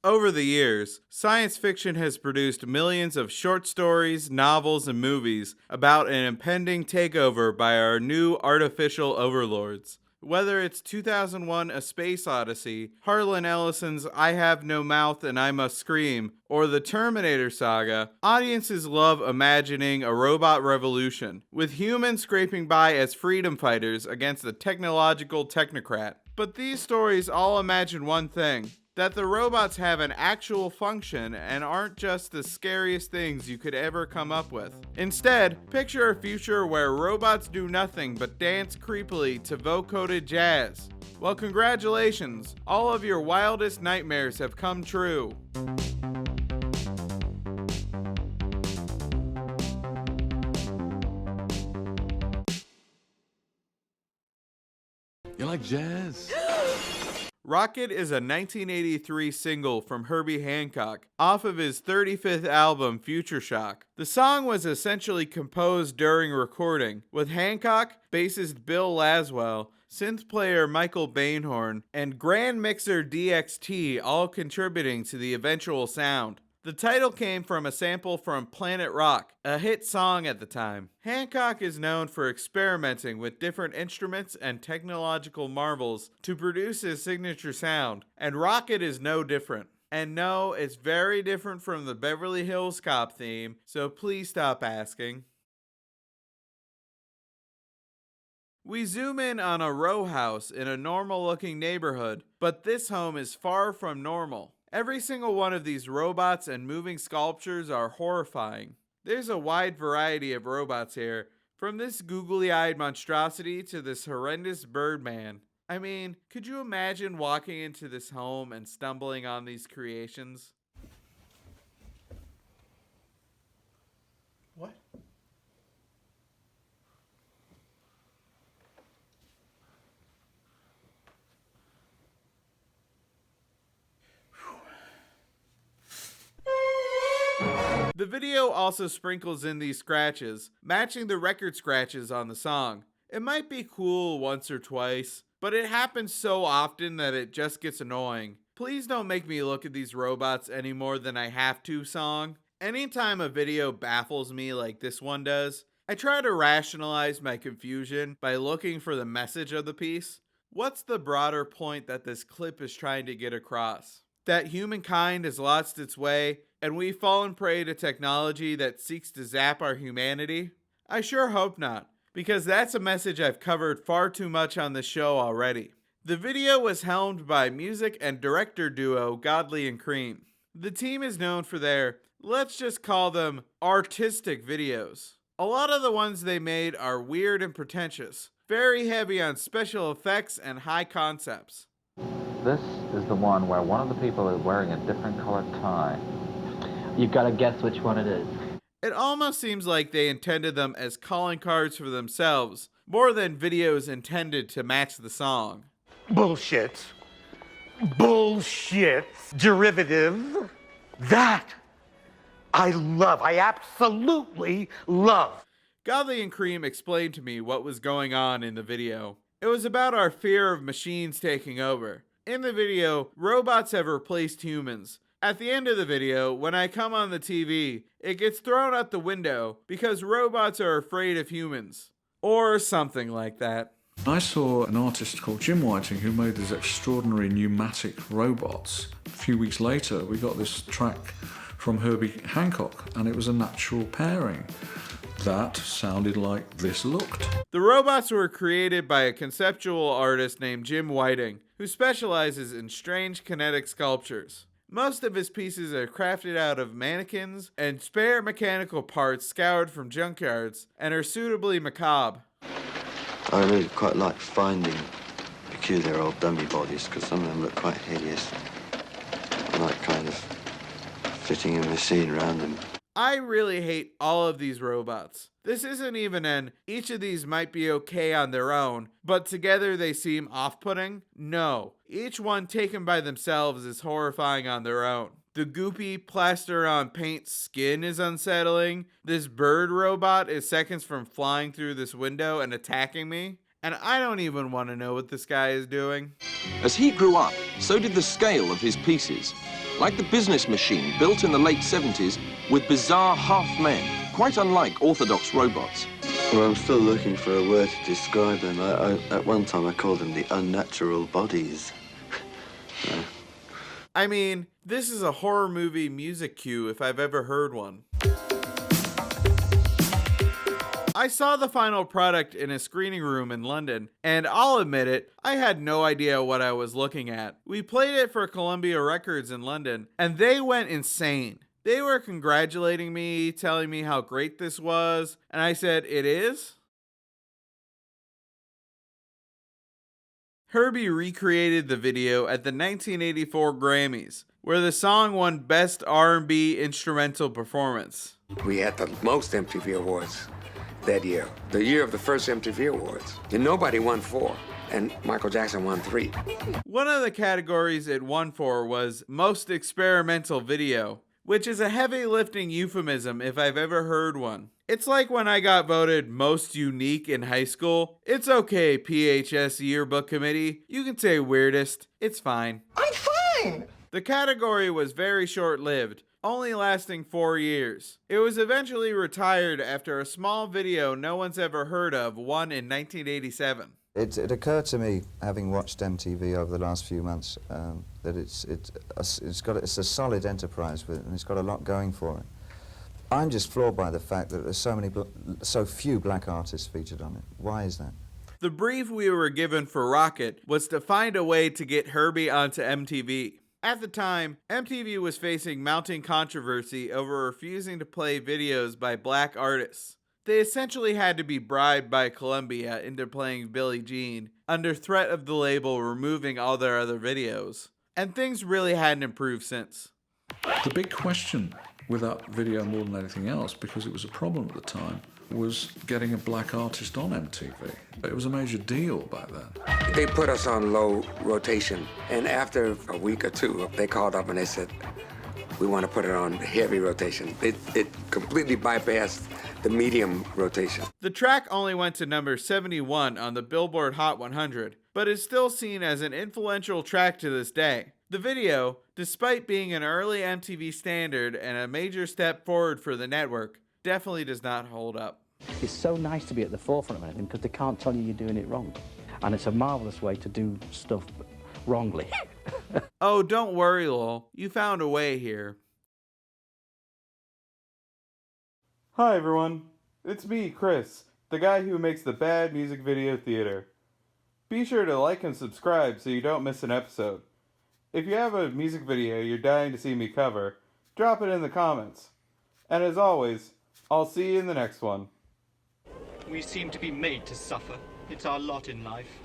Over the years, science fiction has produced millions of short stories, novels, and movies about an impending takeover by our new artificial overlords. Whether it's 2001 A Space Odyssey, Harlan Ellison's I Have No Mouth and I Must Scream, or the Terminator saga, audiences love imagining a robot revolution, with humans scraping by as freedom fighters against a technological technocrat. But these stories all imagine one thing: that the robots have an actual function and aren't just the scariest things you could ever come up with. Instead, picture a future where robots do nothing but dance creepily to vocoded jazz. Well, congratulations, all of your wildest nightmares have come true. You like jazz? Rockit is a 1983 single from Herbie Hancock off of his 35th album Future Shock. The song was essentially composed during recording, with Hancock, bassist Bill Laswell, synth player Michael Bainhorn, and Grand Mixer DXT all contributing to the eventual sound. The title came from a sample from Planet Rock, a hit song at the time. Hancock is known for experimenting with different instruments and technological marvels to produce his signature sound, and Rockit is no different. And no, it's very different from the Beverly Hills Cop theme, so please stop asking. We zoom in on a row house in a normal-looking neighborhood, but this home is far from normal. Every single one of these robots and moving sculptures are horrifying. There's a wide variety of robots here, from this googly-eyed monstrosity to this horrendous Birdman. I mean, could you imagine walking into this home and stumbling on these creations? What? The video also sprinkles in these scratches, matching the record scratches on the song. It might be cool once or twice, but it happens so often that it just gets annoying. Please don't make me look at these robots any more than I have to song. Anytime a video baffles me like this one does, I try to rationalize my confusion by looking for the message of the piece. What's the broader point that this clip is trying to get across? That humankind has lost its way, and we've fallen prey to technology that seeks to zap our humanity? I sure hope not, because that's a message I've covered far too much on this show already. The video was helmed by music and director duo Godley and Cream. The team is known for their, let's just call them, artistic videos. A lot of the ones they made are weird and pretentious, very heavy on special effects and high concepts. This is the one where one of the people is wearing a different colored tie. You've got to guess which one it is. It almost seems like they intended them as calling cards for themselves, more than videos intended to match the song. Bullshit. Bullshit. Derivative. That I love. I absolutely love. Godley and Cream explained to me what was going on in the video. It was about our fear of machines taking over. In the video, robots have replaced humans. At the end of the video, when I come on the TV, it gets thrown out the window because robots are afraid of humans. Or something like that. I saw an artist called Jim Whiting who made these extraordinary pneumatic robots. A few weeks later, we got this track from Herbie Hancock, and it was a natural pairing. That sounded like this looked. The robots were created by a conceptual artist named Jim Whiting, who specializes in strange kinetic sculptures. Most of his pieces are crafted out of mannequins and spare mechanical parts scoured from junkyards and are suitably macabre. I really quite like finding peculiar old dummy bodies because some of them look quite hideous. I like kind of fitting a machine around them. I really hate all of these robots. This isn't even an each of these might be okay on their own, but together they seem off-putting. No, each one taken by themselves is horrifying on their own. The goopy plaster-on paint skin is unsettling. This bird robot is seconds from flying through this window and attacking me. And I don't even want to know what this guy is doing. As he grew up, so did the scale of his pieces. like the business machine built in the late 70s with bizarre half-men, quite unlike orthodox robots. Well, I'm still looking for a word to describe them. At one time, I called them the unnatural bodies. I mean, this is a horror movie music cue if I've ever heard one. I saw the final product in a screening room in London, and I'll admit it, I had no idea what I was looking at. We played it for Columbia Records in London, and they went insane. They were congratulating me, telling me how great this was, and I said, "It is?" Herbie recreated the video at the 1984 Grammys, where the song won Best R&B Instrumental Performance. We had the most MTV awards that year, the year of the first MTV awards, and nobody won 4, and Michael Jackson won 3. One of the categories it won for was Most Experimental Video, which is a heavy lifting euphemism if I've ever heard one. It's like when I got voted most unique in high school. It's okay, PHS Yearbook Committee. You can say weirdest. It's fine. I'm fine! The category was very short-lived, only lasting 4 years. It was eventually retired after a small video no one's ever heard of won in 1987. It occurred to me, having watched MTV over the last few months, that it's a solid enterprise and it's got a lot going for it. I'm just floored by the fact that there's so few black artists featured on it. Why is that? The brief we were given for Rockit was to find a way to get Herbie onto MTV. At the time, MTV was facing mounting controversy over refusing to play videos by black artists. They essentially had to be bribed by Columbia into playing Billie Jean under threat of the label removing all their other videos. And things really hadn't improved since. The big question with that video, more than anything else, because it was a problem at the time, was getting a black artist on MTV. It was a major deal back then. They put us on low rotation, and after a week or two, they called up and they said, "We want to put it on heavy rotation." It completely bypassed the medium rotation. The track only went to number 71 on the Billboard Hot 100, but is still seen as an influential track to this day. The video, despite being an early MTV standard and a major step forward for the network, definitely does not hold up. It's so nice to be at the forefront of anything because they can't tell you you're doing it wrong. And it's a marvelous way to do stuff wrongly. Oh, don't worry, Lowell. You found a way here. Hi, everyone. It's me, Chris, the guy who makes the bad music video theater. Be sure to like and subscribe so you don't miss an episode. If you have a music video you're dying to see me cover, drop it in the comments. And as always, I'll see you in the next one. We seem to be made to suffer. It's our lot in life.